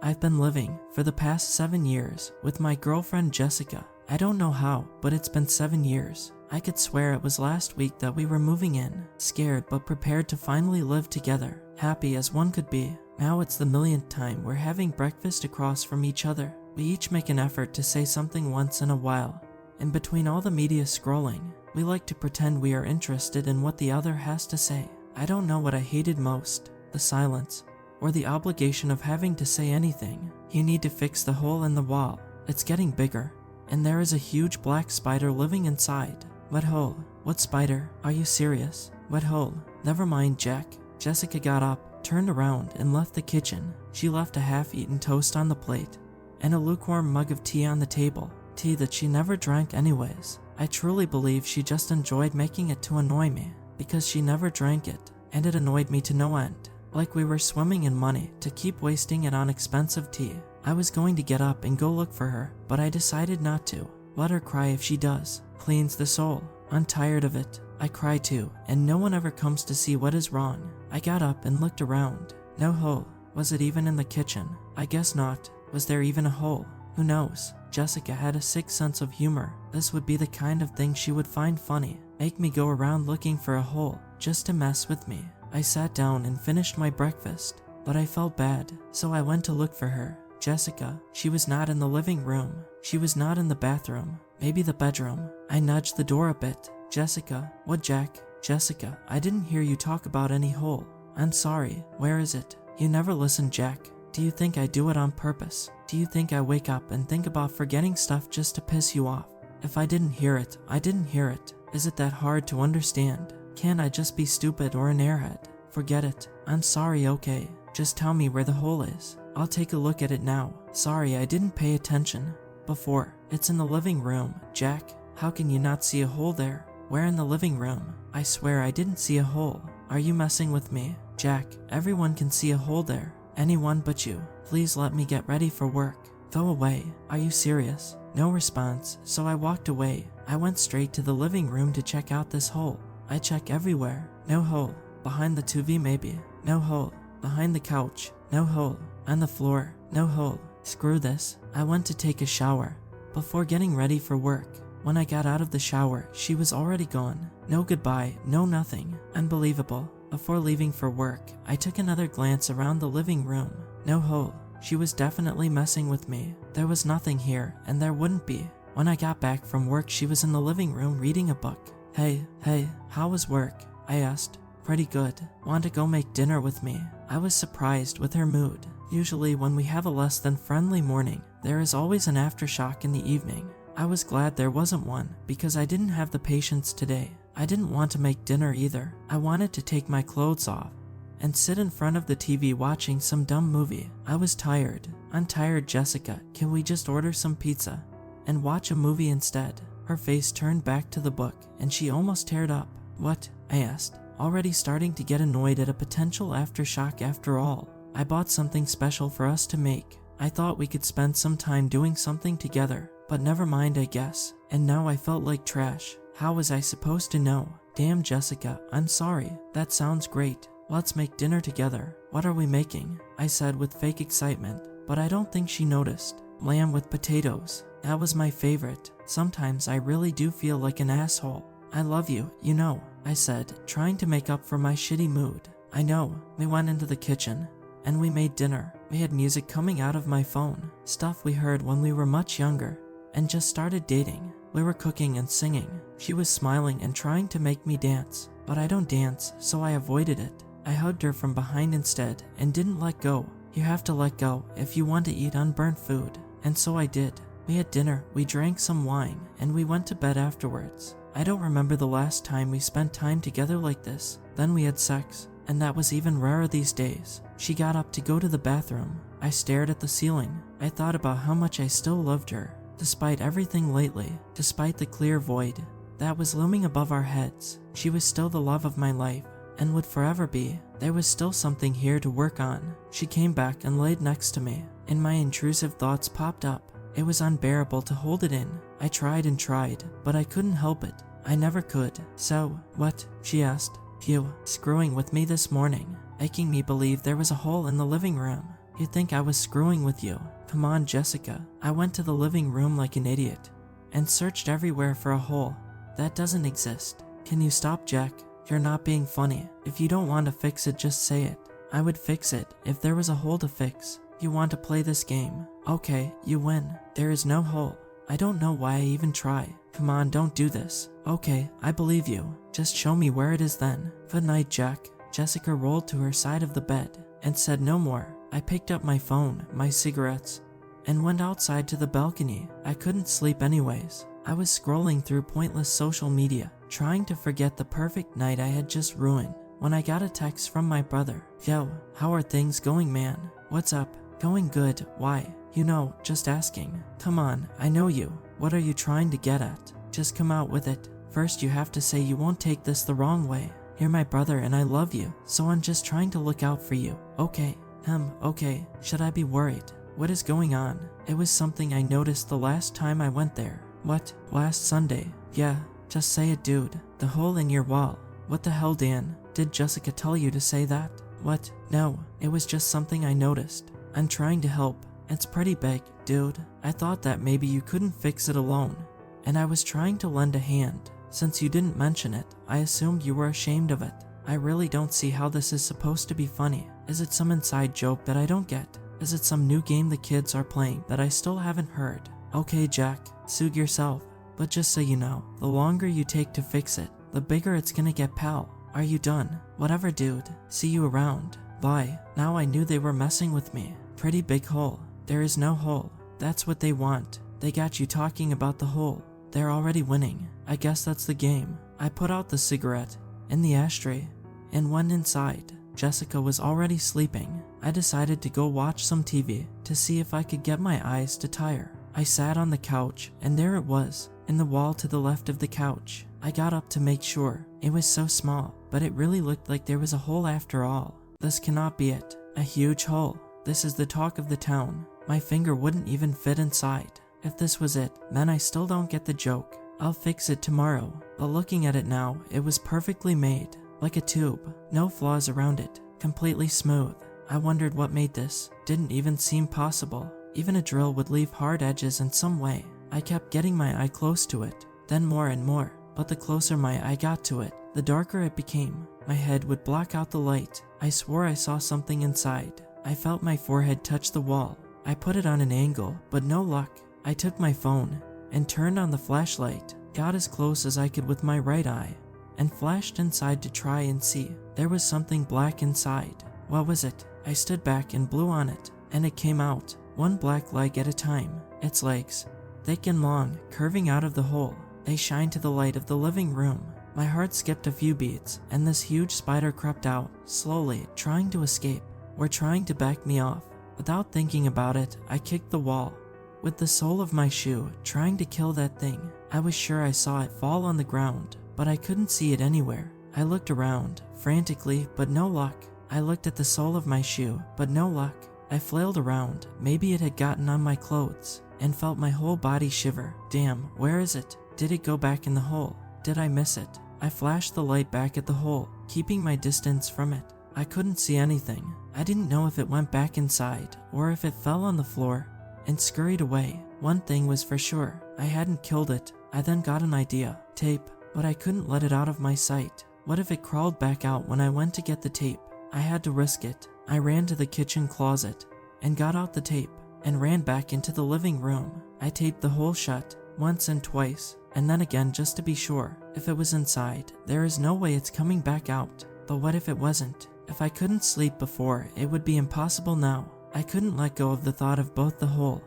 I've been living, for the past 7 years, with my girlfriend Jessica. I don't know how, but it's been 7 years. I could swear it was last week that we were moving in, scared but prepared to finally live together, happy as one could be. Now it's the millionth time we're having breakfast across from each other. We each make an effort to say something once in a while. In between all the media scrolling, we like to pretend we are interested in what the other has to say. I don't know what I hated most, the silence, or the obligation of having to say anything. You need to fix the hole in the wall. It's getting bigger, and there is a huge black spider living inside. What hole? What spider? Are you serious? What hole? Never mind, Jack. Jessica got up, turned around, and left the kitchen. She left a half-eaten toast on the plate, and a lukewarm mug of tea on the table. Tea that she never drank anyways. I truly believe she just enjoyed making it to annoy me, because she never drank it, and it annoyed me to no end. Like we were swimming in money to keep wasting it on expensive tea. I was going to get up and go look for her, but I decided not to. Let her cry if she does. Cleans the soul. I'm tired of it. I cry too, and no one ever comes to see what is wrong. I got up and looked around. No hole. Was it even in the kitchen? I guess not. Was there even a hole? Who knows? Jessica had a sick sense of humor. This would be the kind of thing she would find funny. Make me go around looking for a hole, just to mess with me. I sat down and finished my breakfast, but I felt bad, so I went to look for her. Jessica. She was not in the living room. She was not in the bathroom. Maybe the bedroom. I nudged the door a bit. Jessica. What, Jack? Jessica, I didn't hear you talk about any hole. I'm sorry. Where is it? You never listen, Jack. Do you think I do it on purpose? Do you think I wake up and think about forgetting stuff just to piss you off? If I didn't hear it, I didn't hear it. Is it that hard to understand? Can't I just be stupid or an airhead? Forget it. I'm sorry, okay. Just tell me where the hole is. I'll take a look at it now. Sorry, I didn't pay attention before. It's in the living room, Jack. How can you not see a hole there? Where in the living room? I swear I didn't see a hole. Are you messing with me? Jack, everyone can see a hole there. Anyone but you. Please let me get ready for work. Go away. Are you serious? No response, so I walked away. I went straight to the living room to check out this hole. I check everywhere. No hole. Behind the TV maybe. No hole. Behind the couch. No hole. On the floor. No hole. Screw this. I went to take a shower before getting ready for work. When I got out of the shower, she was already gone. No goodbye, no nothing. Unbelievable. Before leaving for work, I took another glance around the living room. No hole. She was definitely messing with me. There was nothing here, and there wouldn't be. When I got back from work, she was in the living room reading a book. Hey, how was work? I asked. Pretty good. Want to go make dinner with me? I was surprised with her mood. Usually when we have a less than friendly morning, there is always an aftershock in the evening. I was glad there wasn't one, because I didn't have the patience today. I didn't want to make dinner either. I wanted to take my clothes off and sit in front of the TV watching some dumb movie. I was tired. I'm tired, Jessica. Can we just order some pizza and watch a movie instead? Her face turned back to the book, and she almost teared up. What? I asked, already starting to get annoyed at a potential aftershock after all. I bought something special for us to make. I thought we could spend some time doing something together, but never mind, I guess. And now I felt like trash. How was I supposed to know? Damn, Jessica, I'm sorry. That sounds great. Let's make dinner together. What are we making? I said with fake excitement, but I don't think she noticed. Lamb with potatoes. That was my favorite. Sometimes I really do feel like an asshole. I love you, you know, I said, trying to make up for my shitty mood. I know. We went into the kitchen, and we made dinner. We had music coming out of my phone, stuff we heard when we were much younger, and just started dating. We were cooking and singing. She was smiling and trying to make me dance, but I don't dance, so I avoided it. I hugged her from behind instead and didn't let go. You have to let go if you want to eat unburnt food, and so I did. We had dinner, we drank some wine, and we went to bed afterwards. I don't remember the last time we spent time together like this. Then we had sex, and that was even rarer these days. She got up to go to the bathroom. I stared at the ceiling. I thought about how much I still loved her, despite everything lately, despite the clear void that was looming above our heads. She was still the love of my life, and would forever be. There was still something here to work on. She came back and laid next to me, and my intrusive thoughts popped up. It was unbearable to hold it in. I tried and tried, but I couldn't help it. I never could. So, what? She asked. You screwing with me this morning, making me believe there was a hole in the living room. You think I was screwing with you? Come on, Jessica. I went to the living room like an idiot and searched everywhere for a hole. That doesn't exist. Can you stop, Jack? You're not being funny. If you don't want to fix it, just say it. I would fix it if there was a hole to fix. You want to play this game? Okay, you win. There is no hole. I don't know why I even try. Come on, don't do this. Okay, I believe you. Just show me where it is then. Good night, Jack. Jessica rolled to her side of the bed and said no more. I picked up my phone, my cigarettes, and went outside to the balcony. I couldn't sleep anyways. I was scrolling through pointless social media, trying to forget the perfect night I had just ruined, when I got a text from my brother. Yo, how are things going, man? What's up? Going good. Why? You know, just asking. Come on, I know you. What are you trying to get at? Just come out with it. First you have to say you won't take this the wrong way. You're my brother and I love you, so I'm just trying to look out for you. Okay. Okay. Should I be worried? What is going on? It was something I noticed the last time I went there. What? Last Sunday? Yeah, just say it, dude. The hole in your wall. What the hell, Dan? Did Jessica tell you to say that? What? No, it was just something I noticed. I'm trying to help. It's pretty big, dude. I thought that maybe you couldn't fix it alone, and I was trying to lend a hand. Since you didn't mention it, I assumed you were ashamed of it. I really don't see how this is supposed to be funny. Is it some inside joke that I don't get? Is it some new game the kids are playing that I still haven't heard? Okay, Jack, suit yourself. But just so you know, the longer you take to fix it, the bigger it's gonna get, pal. Are you done? Whatever, dude. See you around. Bye. Now I knew they were messing with me. Pretty big hole. There is no hole. That's what they want. They got you talking about the hole. They're already winning. I guess that's the game. I put out the cigarette in the ashtray and went inside. Jessica was already sleeping. I decided to go watch some TV to see if I could get my eyes to tire. I sat on the couch and there it was, in the wall to the left of the couch. I got up to make sure. It was so small, but it really looked like there was a hole after all. This cannot be it. A huge hole. This is the talk of the town. My finger wouldn't even fit inside. If this was it, then I still don't get the joke. I'll fix it tomorrow. But looking at it now, it was perfectly made. Like a tube. No flaws around it. Completely smooth. I wondered what made this. Didn't even seem possible. Even a drill would leave hard edges in some way. I kept getting my eye close to it. Then more and more. But the closer my eye got to it, the darker it became. My head would block out the light. I swore I saw something inside. I felt my forehead touch the wall. I put it on an angle, but no luck. I took my phone and turned on the flashlight, got as close as I could with my right eye, and flashed inside to try and see. There was something black inside. What was it? I stood back and blew on it, and it came out, one black leg at a time. Its legs, thick and long, curving out of the hole. They shined to the light of the living room. My heart skipped a few beats, and this huge spider crept out, slowly, trying to escape, or trying to back me off. Without thinking about it, I kicked the wall with the sole of my shoe, trying to kill that thing. I was sure I saw it fall on the ground, but I couldn't see it anywhere. I looked around, frantically, but no luck. I looked at the sole of my shoe, but no luck. I flailed around, maybe it had gotten on my clothes, and felt my whole body shiver. Damn, where is it? Did it go back in the hole? Did I miss it? I flashed the light back at the hole, keeping my distance from it. I couldn't see anything. I didn't know if it went back inside, or if it fell on the floor and scurried away. One thing was for sure, I hadn't killed it. I then got an idea. Tape. But I couldn't let it out of my sight. What if it crawled back out when I went to get the tape? I had to risk it. I ran to the kitchen closet and got out the tape and ran back into the living room. I taped the hole shut once and twice, and then again just to be sure. If it was inside, there is no way it's coming back out. But what if it wasn't? If I couldn't sleep before, it would be impossible now. I couldn't let go of the thought of both the hole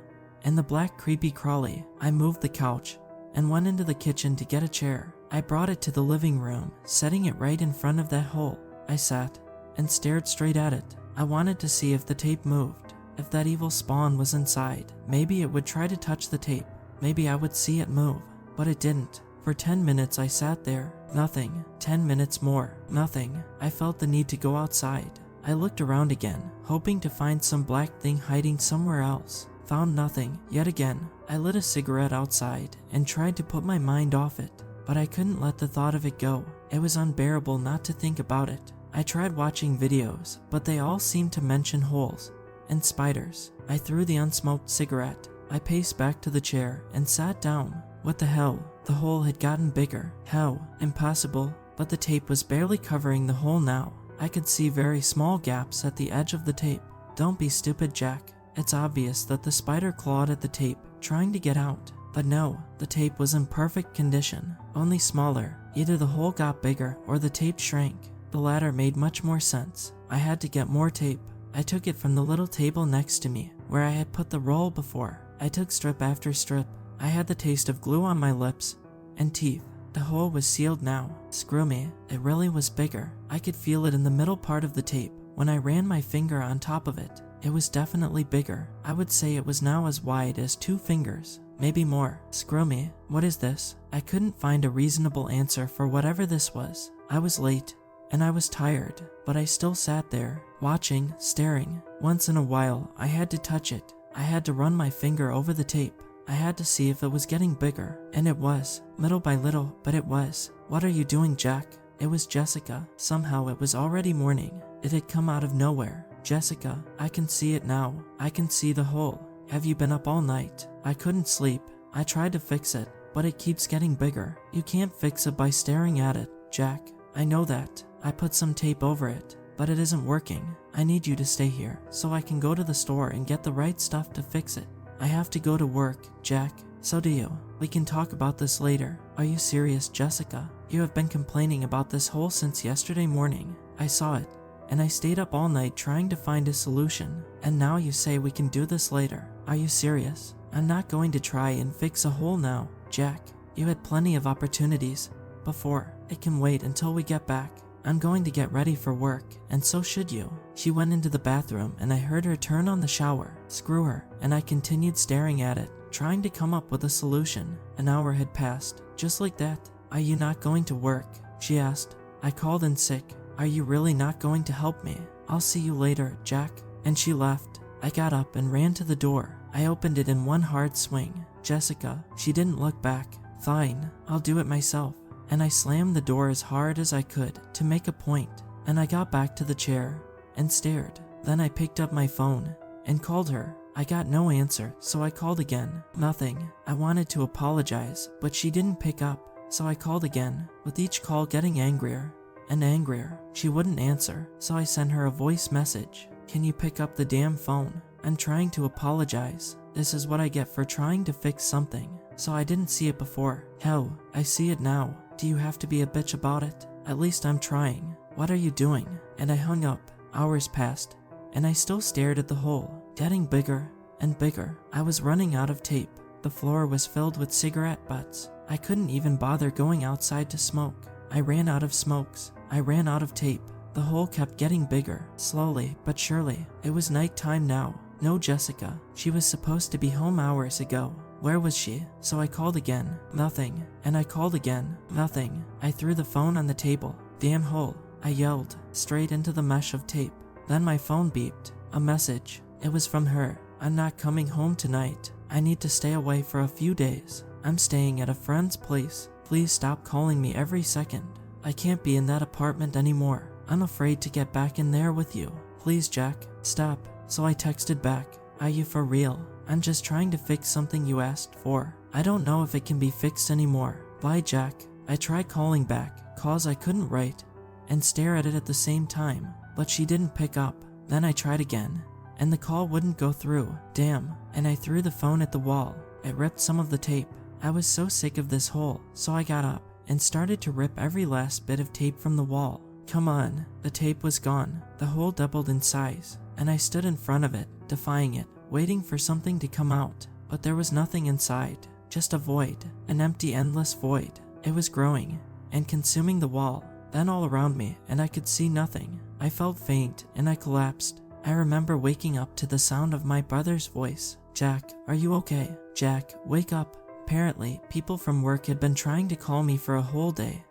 and the black creepy crawly. I moved the couch and went into the kitchen to get a chair. I brought it to the living room, setting it right in front of that hole. I sat and stared straight at it. I wanted to see if the tape moved. If that evil spawn was inside, maybe it would try to touch the tape. Maybe I would see it move, but it didn't. For 10 minutes I sat there. Nothing. 10 minutes more. Nothing. I felt the need to go outside. I looked around again, hoping to find some black thing hiding somewhere else. Found nothing. Yet again, I lit a cigarette outside and tried to put my mind off it, but I couldn't let the thought of it go. It was unbearable not to think about it. I tried watching videos, but they all seemed to mention holes and spiders. I threw the unsmoked cigarette. I paced back to the chair and sat down. What the hell? The hole had gotten bigger. How? Impossible. But the tape was barely covering the hole now. I could see very small gaps at the edge of the tape. Don't be stupid, Jack. It's obvious that the spider clawed at the tape, trying to get out. But no, the tape was in perfect condition, only smaller. Either the hole got bigger or the tape shrank. The latter made much more sense. I had to get more tape. I took it from the little table next to me, where I had put the roll before. I took strip after strip. I had the taste of glue on my lips and teeth. The hole was sealed now. Screw me, it really was bigger. I could feel it in the middle part of the tape. When I ran my finger on top of it, it was definitely bigger. I would say it was now as wide as 2 fingers. Maybe more. Screw me, what is this? I couldn't find a reasonable answer for whatever this was. I was late, and I was tired, but I still sat there, watching, staring. Once in a while, I had to touch it. I had to run my finger over the tape. I had to see if it was getting bigger, and it was. Little by little, but it was. What are you doing, Jack? It was Jessica. Somehow it was already morning. It had come out of nowhere. Jessica, I can see it now. I can see the hole. Have you been up all night? I couldn't sleep. I tried to fix it, but it keeps getting bigger. You can't fix it by staring at it, Jack. I know that. I put some tape over it, but it isn't working. I need you to stay here, so I can go to the store and get the right stuff to fix it. I have to go to work, Jack. So do you. We can talk about this later. Are you serious, Jessica? You have been complaining about this hole since yesterday morning. I saw it, and I stayed up all night trying to find a solution. And now you say we can do this later. Are you serious? I'm not going to try and fix a hole now, Jack. You had plenty of opportunities before. It can wait until we get back. I'm going to get ready for work, and so should you. She went into the bathroom, and I heard her turn on the shower. Screw her, and I continued staring at it, trying to come up with a solution. An hour had passed, just like that. Are you not going to work? She asked. I called in sick. Are you really not going to help me? I'll see you later, Jack. And she left. I got up and ran to the door. I opened it in one hard swing. Jessica, she didn't look back. Fine, I'll do it myself. And I slammed the door as hard as I could to make a point. And I got back to the chair and stared. Then I picked up my phone and called her. I got no answer, so I called again. Nothing. I wanted to apologize, but she didn't pick up. So I called again, with each call getting angrier and angrier. She wouldn't answer, so I sent her a voice message. Can you pick up the damn phone? I'm trying to apologize. This is what I get for trying to fix something. So I didn't see it before. Hell, I see it now. Do you have to be a bitch about it? At least I'm trying. What are you doing? And I hung up. Hours passed, and I still stared at the hole, getting bigger and bigger. I was running out of tape. The floor was filled with cigarette butts. I couldn't even bother going outside to smoke. I ran out of smokes. I ran out of tape. The hole kept getting bigger, slowly but surely. It was nighttime now. No Jessica. She was supposed to be home hours ago. Where was she? So I called again. Nothing. And I called again. Nothing. I threw the phone on the table. Damn hole. I yelled, straight into the mesh of tape. Then my phone beeped. A message. It was from her. I'm not coming home tonight. I need to stay away for a few days. I'm staying at a friend's place. Please stop calling me every second. I can't be in that apartment anymore. I'm afraid to get back in there with you. Please, Jack, stop. So I texted back. Are you for real? I'm just trying to fix something you asked for. I don't know if it can be fixed anymore. Bye, Jack. I tried calling back, calls I couldn't write, and stare at it at the same time, but she didn't pick up. Then I tried again, and the call wouldn't go through. Damn. And I threw the phone at the wall. It ripped some of the tape. I was so sick of this hole, so I got up and started to rip every last bit of tape from the wall. Come on. The tape was gone. The hole doubled in size, and I stood in front of it, defying it, waiting for something to come out. But there was nothing inside, just a void, an empty, endless void. It was growing and consuming the wall, then all around me, and I could see nothing. I felt faint, and I collapsed. I remember waking up to the sound of my brother's voice. Jack, are you okay? Jack, wake up. Apparently, people from work had been trying to call me for a whole day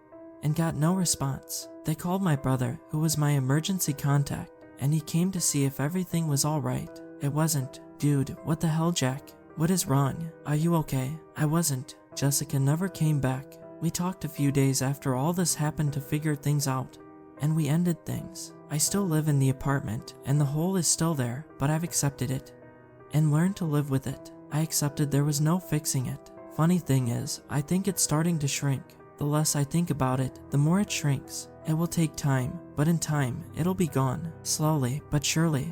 and got no response. They called my brother, who was my emergency contact, and he came to see if everything was alright. It wasn't. Dude, what the hell, Jack? What is wrong? Are you okay? I wasn't. Jessica never came back. We talked a few days after all this happened to figure things out, and we ended things. I still live in the apartment, and the hole is still there, but I've accepted it and learned to live with it. I accepted there was no fixing it. Funny thing is, I think it's starting to shrink. The less I think about it, the more it shrinks. It will take time, but in time, it'll be gone. Slowly, but surely.